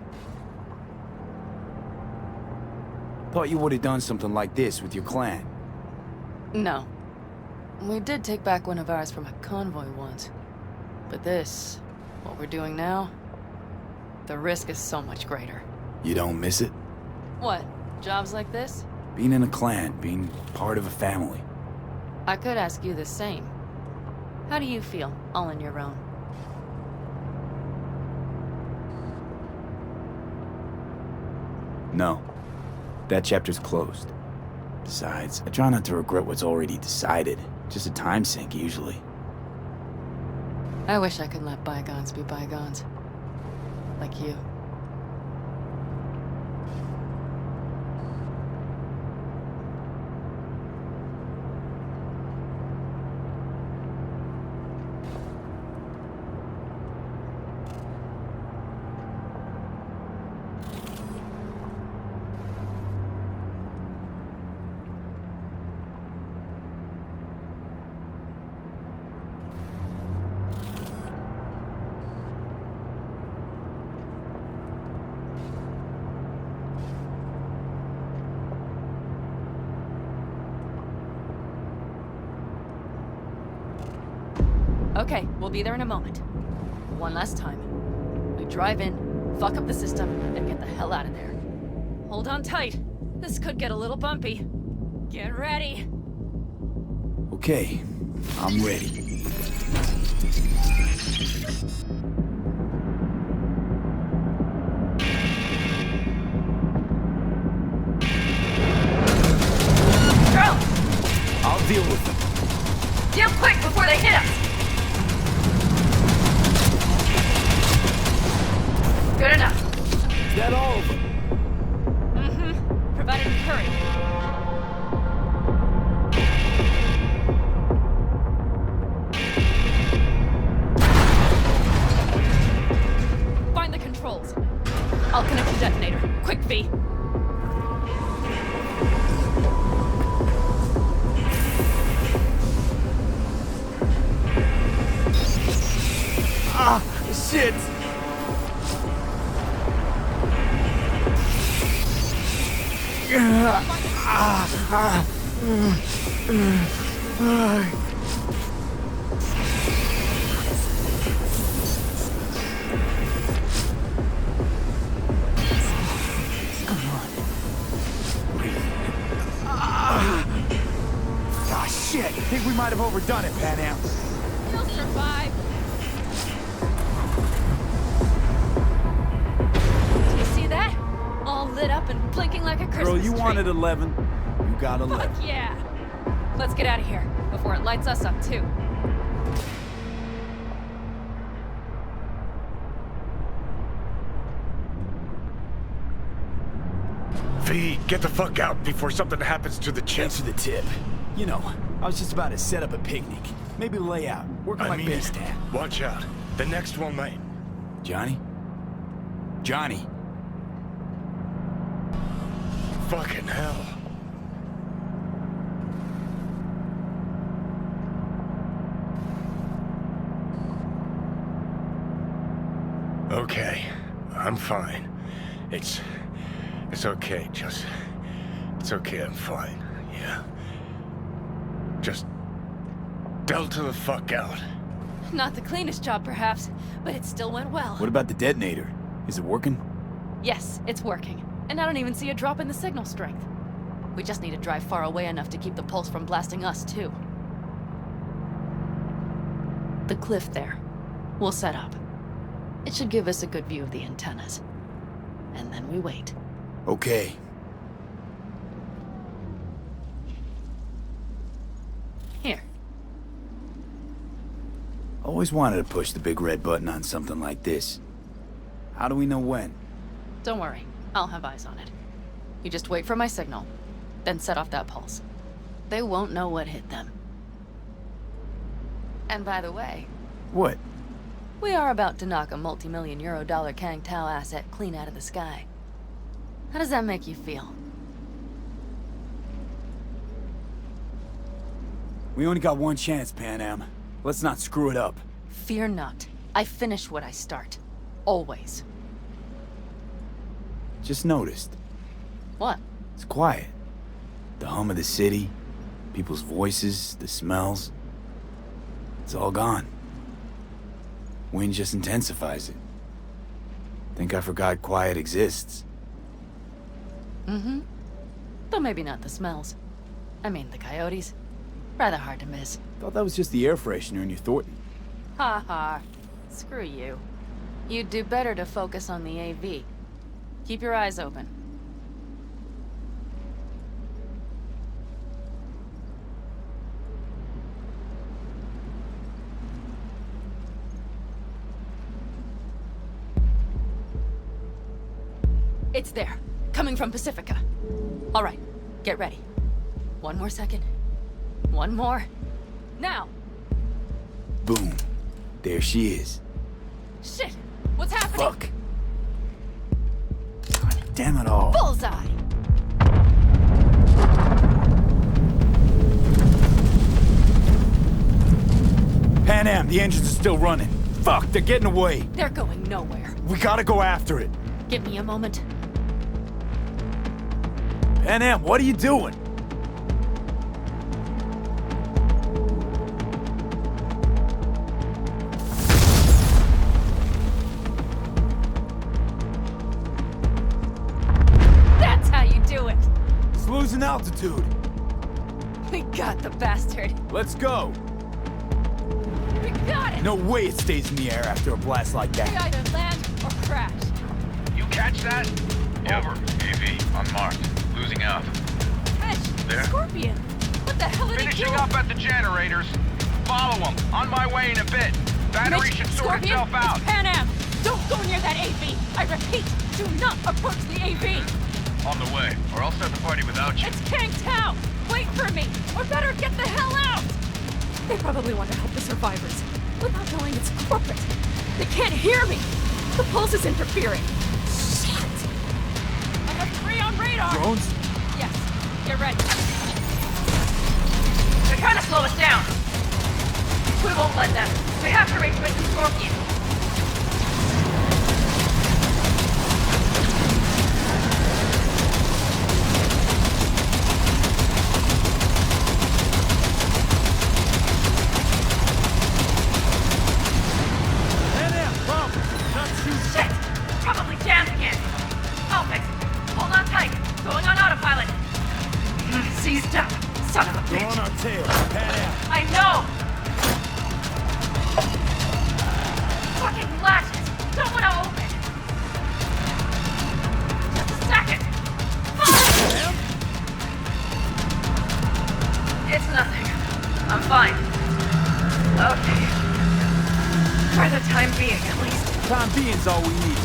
Thought you would have done something like this with your clan. No. We did take back one of ours from a convoy once. But this, what we're doing now, the risk is so much greater. You don't miss it? What? Jobs like this? Being in a clan, being part of a family. I could ask you the same. How do you feel, all on your own? No. That chapter's closed. Besides, I try not to regret what's already decided. Just a time sink, usually. I wish I could let bygones be bygones. Like you. Okay, we'll be there in a moment. One last time. We drive in, fuck up the system, and get the hell out of there. Hold on tight. This could get a little bumpy. Get ready. Okay, I'm ready. Girl! I'll deal with them. Deal quick before they hit us! Good enough. Is that all of them? Mm-hmm. Provided we hurry. Find the controls. I'll connect the detonator. Quick, V. Ah, shit! Ah, shit! I think we might have overdone it, Pan Am. He'll survive. Do you see that? All lit up and blinking like a Christmas Girl, you tree. wanted 11. You got 11. Fuck yeah! Let's get out of here before it lights us up too. V, get the fuck out before something happens to the chip. Thanks for the tip. You know, I was just about to set up a picnic. Maybe lay out. Work on my base tab. Watch out. The next one might. Johnny? Johnny? Fucking hell. Okay, I'm fine. It's okay, just... It's okay, I'm fine, yeah. Just... Delta the fuck out. Not the cleanest job, perhaps, but it still went well. What about the detonator? Is it working? Yes, it's working. And I don't even see a drop in the signal strength. We just need to drive far away enough to keep the pulse from blasting us, too. The cliff there. We'll set up. It should give us a good view of the antennas. And then we wait. Okay. Here. Always wanted to push the big red button on something like this. How do we know when? Don't worry. I'll have eyes on it. You just wait for my signal, then set off that pulse. They won't know what hit them. And by the way... What? We are about to knock a multi-million euro dollar Kang Tao asset clean out of the sky. How does that make you feel? We only got one chance, Pan Am. Let's not screw it up. Fear not. I finish what I start. Always. Just noticed. What? It's quiet. The hum of the city, people's voices, the smells. It's all gone. Wind just intensifies it. Think I forgot quiet exists. Mm-hmm. Though maybe not the smells. I mean, the coyotes. Rather hard to miss. Thought that was just the air freshener in your Thornton. Ha ha. Screw you. You'd do better to focus on the AV. Keep your eyes open. It's there. Coming from Pacifica. All right. Get ready. One more second. One more. Now! Boom. There she is. Shit! What's happening? Fuck. God damn it all. Bullseye! Pan Am, the engines are still running. Fuck, they're getting away. They're going nowhere. We gotta go after it. Give me a moment. Pan Am, what are you doing? That's how you do it! It's losing altitude. We got the bastard. Let's go. We got it! No way it stays in the air after a blast like We that. either land or crash. You catch that? Over. AV, unmarked. Losing out. Fish! There? Scorpion! What the hell did he Finishing do? up at the generators. Follow them. On my way in a bit. Battery Mitch, should sort Scorpion, itself out. it's Pan Am! Don't go near that AV! I repeat, do not approach the AV! On the way, or I'll start the party without you. It's Kang Tao! Wait for me! Or better get the hell out! They probably want to help the survivors, without knowing it's corporate. They can't hear me! The pulse is interfering. Shit! I have 3 on radar! Drones? Yes, get ready. They're trying to slow us down. We won't let them. We have to reach Mr. Scorpion. Pan Am, bump! Not shoot. Shit! Probably jammed again. I'll fix it. Hold on tight. Going on autopilot. Seized up. Son of a They're bitch. on our tail. Pan Am. I know! Fucking latches! Don't want to open! Just a second! Fuck! It's nothing. I'm fine. Okay. For the time being, at least. Time being's all we need.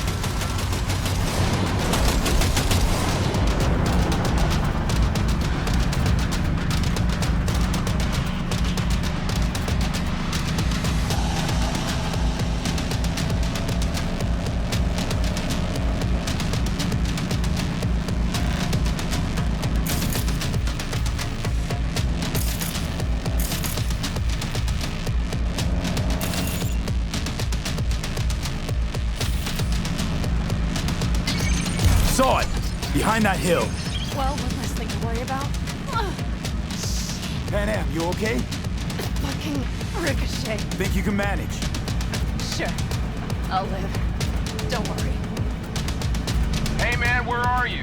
behind that hill. Well, one less thing to worry about. Pan Am, you okay? Fucking ricochet. Think you can manage? Sure. I'll live. Don't worry. Hey man, where are you?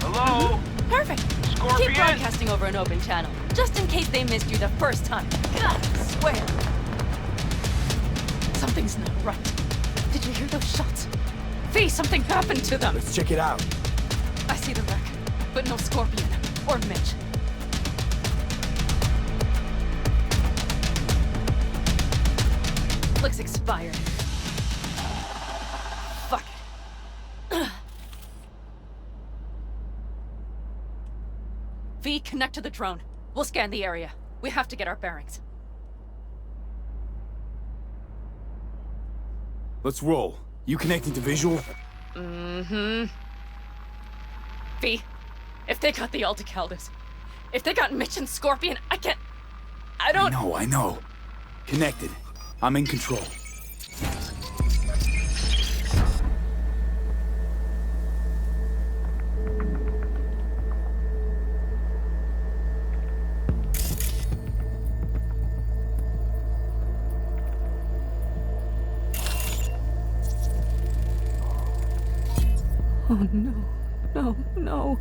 Hello? Perfect. Scorpion? Keep broadcasting over an open channel, just in case they missed you the first time. God, I swear. Something's not right. Did you hear those shots? V, something happened to them. Let's check it out. I see the wreck, but no Scorpion or Mitch. Looks expired. Fuck it. V, connect to the drone. We'll scan the area. We have to get our bearings. Let's roll. You connecting to visual? Mm-hmm. V, if they got the Alticaldas, if they got Mitch and Scorpion, I don't... I know. Connected. I'm in control. Oh no, no, no.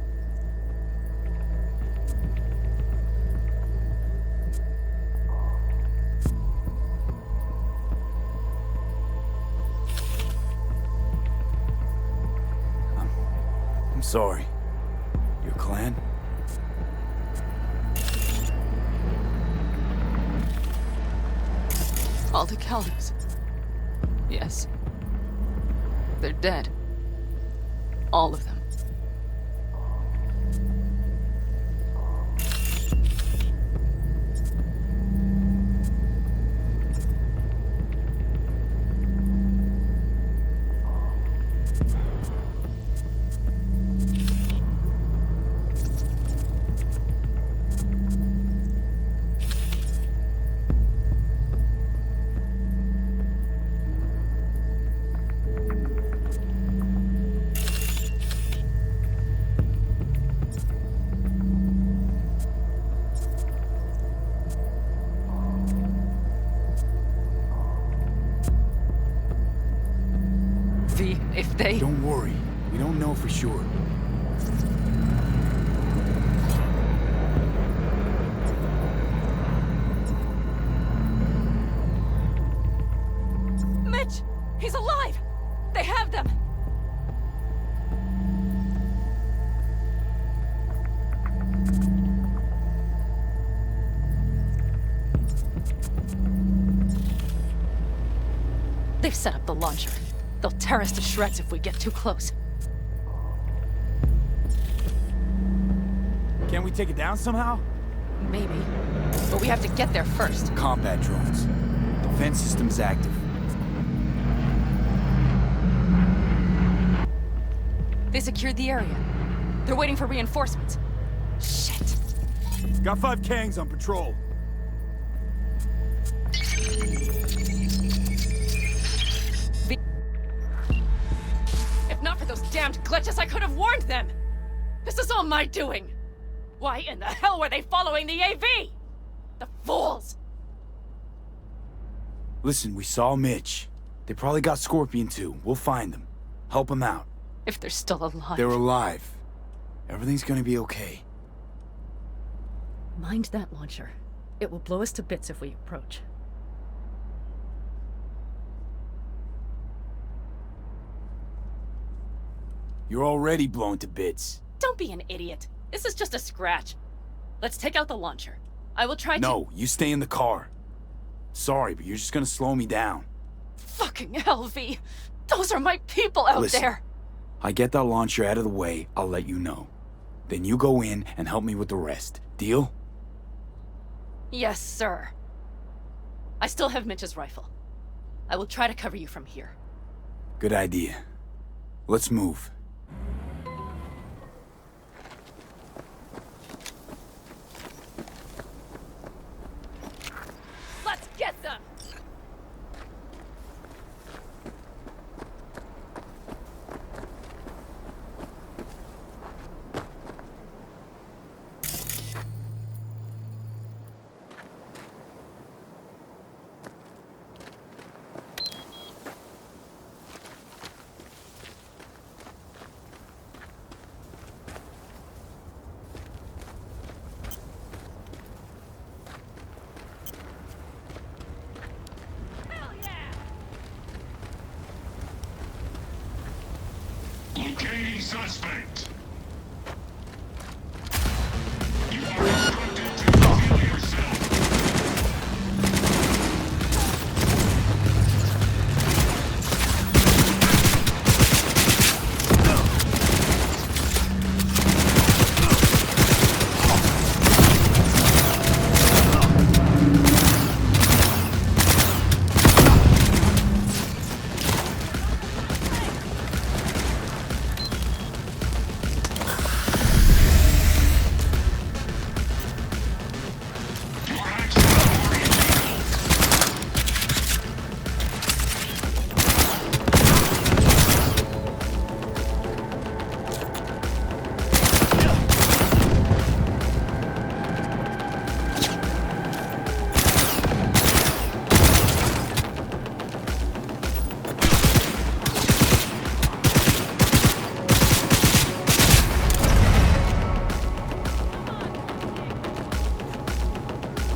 I'm sorry. Your clan? All the Caldas. Yes. They're dead. All of them. If they... Don't worry. We don't know for sure. Mitch! He's alive! They have them! They've set up the launcher. They'll tear us to shreds if we get too close. Can't we take it down somehow? Maybe. But we have to get there first. Combat drones. Defense systems active. They secured the area. They're waiting for reinforcements. Shit. Got 5 Kangs on patrol. If not for those damned glitches, I could have warned them! This is all my doing! Why in the hell were they following the AV? The fools! Listen, we saw Mitch. They probably got Scorpion too. We'll find them. Help them out. If they're still alive. They're alive. Everything's gonna be okay. Mind that launcher. It will blow us to bits if we approach. You're already blown to bits. Don't be an idiot. This is just a scratch. Let's take out the launcher. I will try to... No, you stay in the car. Sorry, but you're just gonna slow me down. Fucking hell, V. Those are my people out Listen, there. I get that launcher out of the way, I'll let you know. Then you go in and help me with the rest. Deal? Yes, sir. I still have Mitch's rifle. I will try to cover you from here. Good idea. Let's move. Let's get them! suspect. You are instructed to reveal yourself.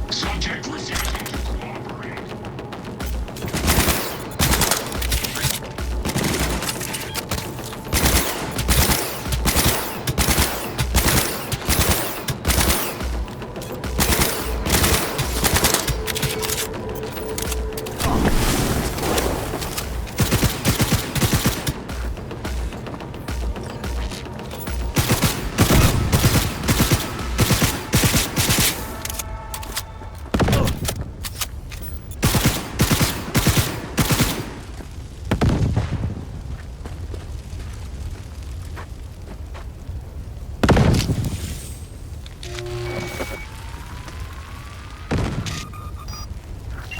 Subject refusing to cooperate.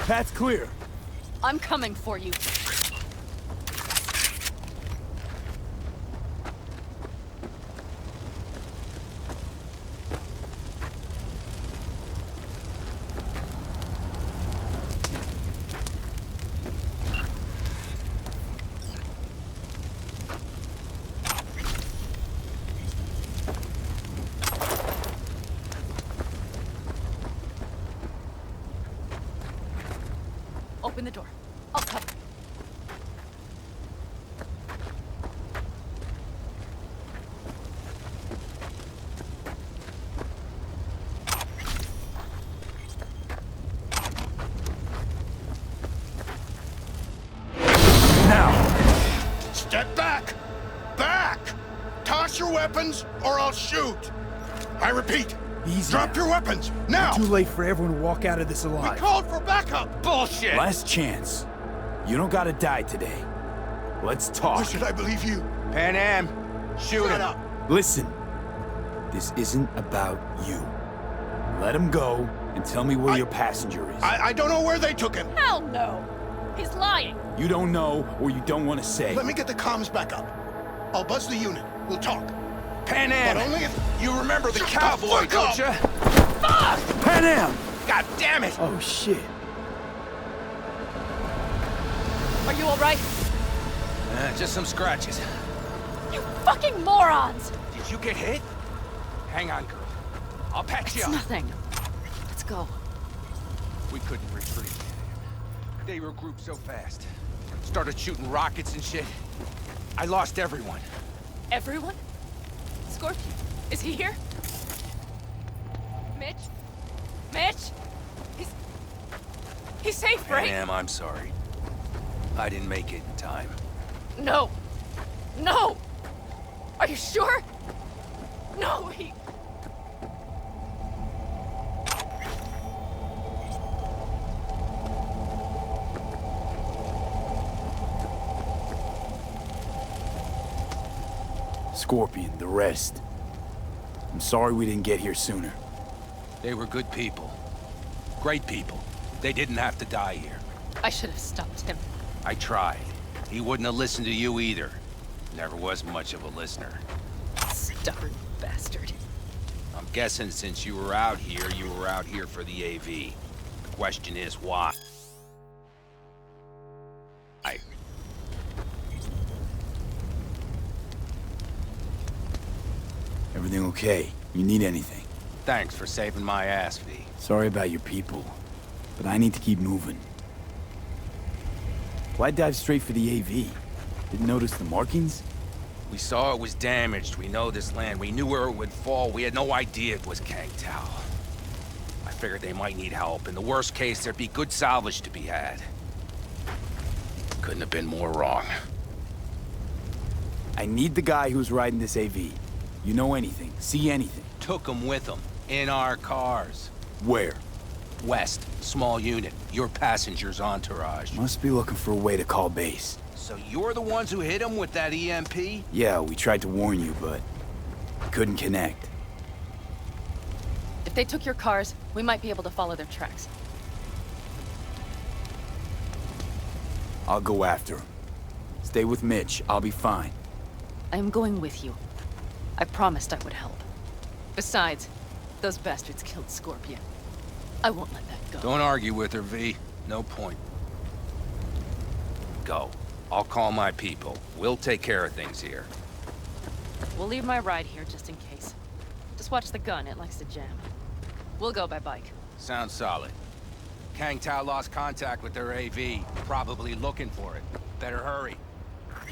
Path's clear. I'm coming for you. Open the door. I'll cover. Now! Step back! Back! Toss your weapons, or I'll shoot! I repeat, Easy. drop your weapons, now! Too late for everyone to walk out of this We alive. called for backup! Bullshit! Last chance. You don't gotta die today. Let's talk. Why should I believe you? Pan Am, shoot Shut him. up! Listen, this isn't about you. Let him go and tell me where your passenger is. I don't know where they took him. Hell no! He's lying! You don't know or you don't want to say. Let me get the comms back up. I'll buzz the unit. We'll talk. Pan But Am! only if... You remember the Shut the cowboy, fuck don't up! you? Fuck! Pan Am! God damn it! Oh shit. Are you alright? Just some scratches. You fucking morons! Did you get hit? Hang on, girl. I'll patch you It's up. nothing. Let's go. We couldn't retreat. They regrouped so fast. Started shooting rockets and shit. I lost everyone. Everyone? Scorpion, is he here? Mitch? Mitch? He's safe, right? Pan Am, I'm sorry. I didn't make it in time. No. No! Are you sure? No, he... Scorpion, the rest. I'm sorry we didn't get here sooner. They were good people. Great people. They didn't have to die here. I should have stopped him. I tried. He wouldn't have listened to you either. Never was much of a listener. Stubborn bastard. I'm guessing since you were out here for the AV. The question is why? Everything okay? You need anything? Thanks for saving my ass, V. Sorry about your people, but I need to keep moving. Why dive straight for the AV? Didn't notice the markings? We saw it was damaged. We know this land. We knew where it would fall. We had no idea it was Kang Tao. I figured they might need help. In the worst case, there'd be good salvage to be had. Couldn't have been more wrong. I need the guy who's riding this AV. You know anything, see anything? Took him with him. In our cars. Where? West. Small unit. Your passenger's entourage. Must be looking for a way to call base. So you're the ones who hit him with that EMP? Yeah, we tried to warn you, but couldn't connect. If they took your cars, we might be able to follow their tracks. I'll go after him. Stay with Mitch, I'll be fine. I am going with you. I promised I would help. Besides, those bastards killed Scorpion. I won't let that go. Don't argue with her, V. No point. Go. I'll call my people. We'll take care of things here. We'll leave my ride here just in case. Just watch the gun, it likes to jam. We'll go by bike. Sounds solid. Kang Tao lost contact with their AV. Probably looking for it. Better hurry.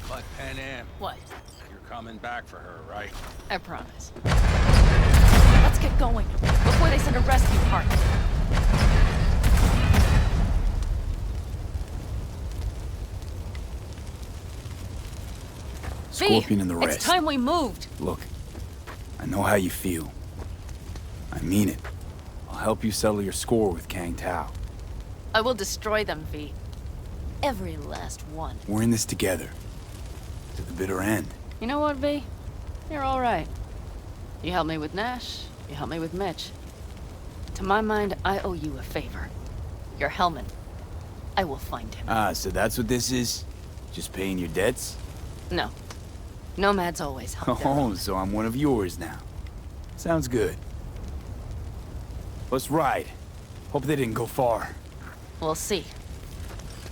But Pan Am, What? you're coming back for her, right? I promise. Let's get going, before they send a rescue party. Scorpion and the rest. It's time we moved. Look, I know how you feel. I mean it. I'll help you settle your score with Kang Tao. I will destroy them, V. Every last one. We're in this together. To the bitter end. You know what, V? You're all right. You helped me with Nash, you helped me with Mitch. To my mind, I owe you a favor. Your Hellman. I will find him. Ah, so that's what this is? Just paying your debts? No. Nomads always help their own. Oh, so I'm one of yours now. Sounds good. Let's ride. Hope they didn't go far. We'll see.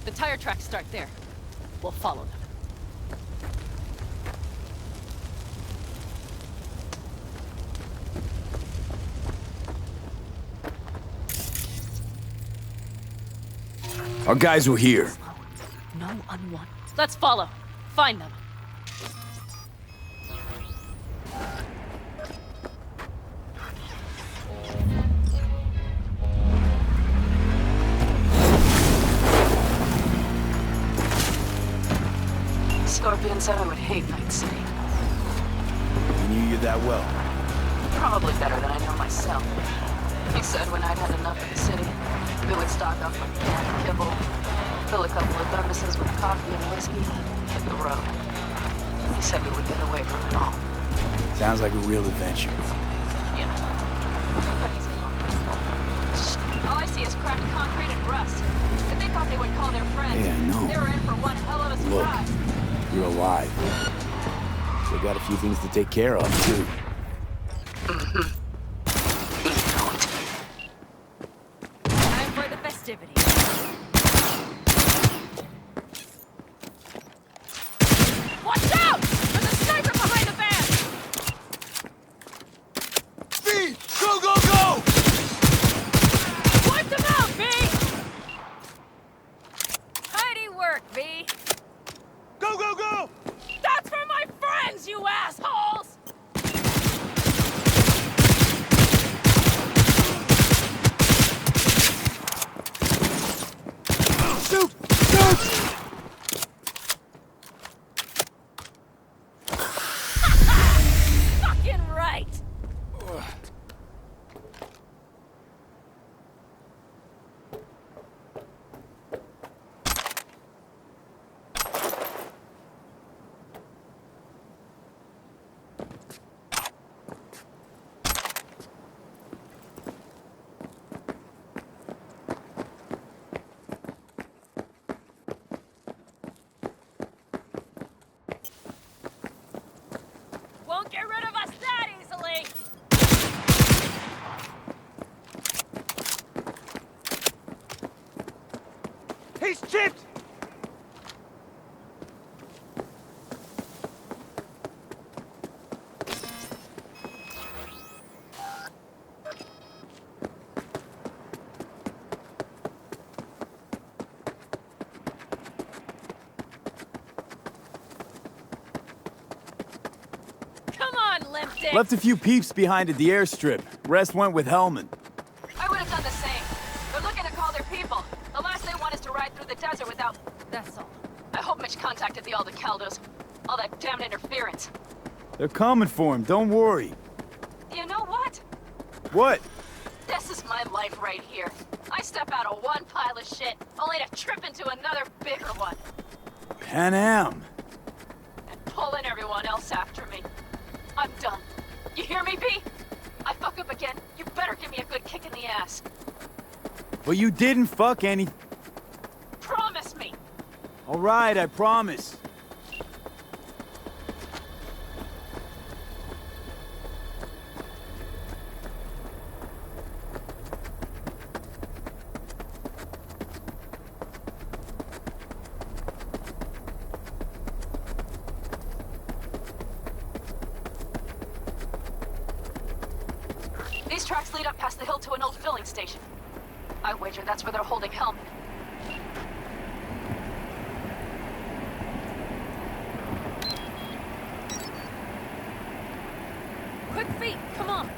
The tire tracks start there. We'll follow them. Our guys were here. No unwanted. Let's follow. Find them. Scorpion said I would hate Night City. We knew you that well. Probably better than I know myself. He said when I'd had enough of the city, we would stock up on canned kibble, fill a couple of thermoses with coffee and whiskey, hit the road. He said we would get away from it all. Sounds like a real adventure. Yeah. All I see is cracked concrete and rust. If they thought they would call their friends, Yeah, I know. they were in for one hell of a Look, surprise. you're alive. They got a few things to take care of, too. Time for the festivities. Watch out! There's a sniper behind the van! V! Go, go, go! Wipe them out, V! Tidy work, V! Go, go, go! That's for my friends, you assholes! Shoot! Shoot! Fucking right! Won't get rid of us that easily! He's chipped! stinks. Left a few peeps behind at the airstrip. Rest went with Hellman. I would have done the same. They're looking to call their people. The last they want is to ride through the desert without... That's all. I hope Mitch contacted the Aldecaldos. All that damn interference. They're coming for him, don't worry. You know what? What? This is my life right here. I step out of one pile of shit, only to trip into another bigger one. Pan Am. And pulling everyone else after me. I'm done. You hear me, B? I fuck up again, you better give me a good kick in the ass. But you didn't fuck any... Promise me! All right, I promise. These tracks lead up past the hill to an old filling station. I wager that's where they're holding Hellman. Quick feet, come on!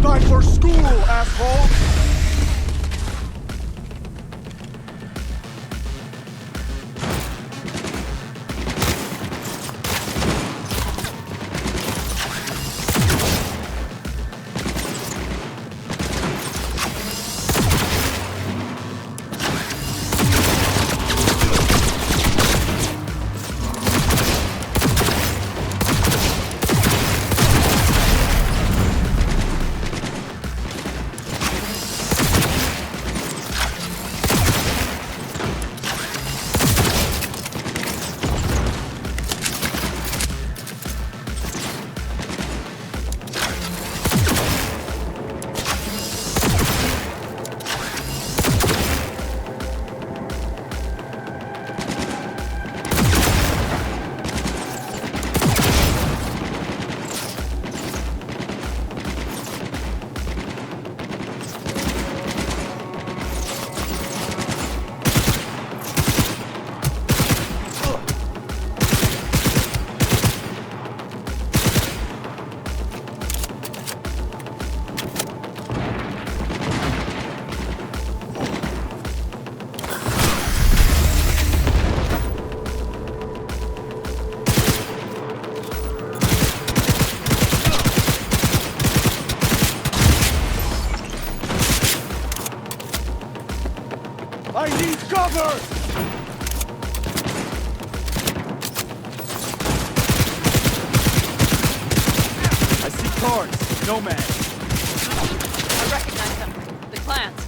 Time for school, asshole! cars, nomads. I recognize them. The clans.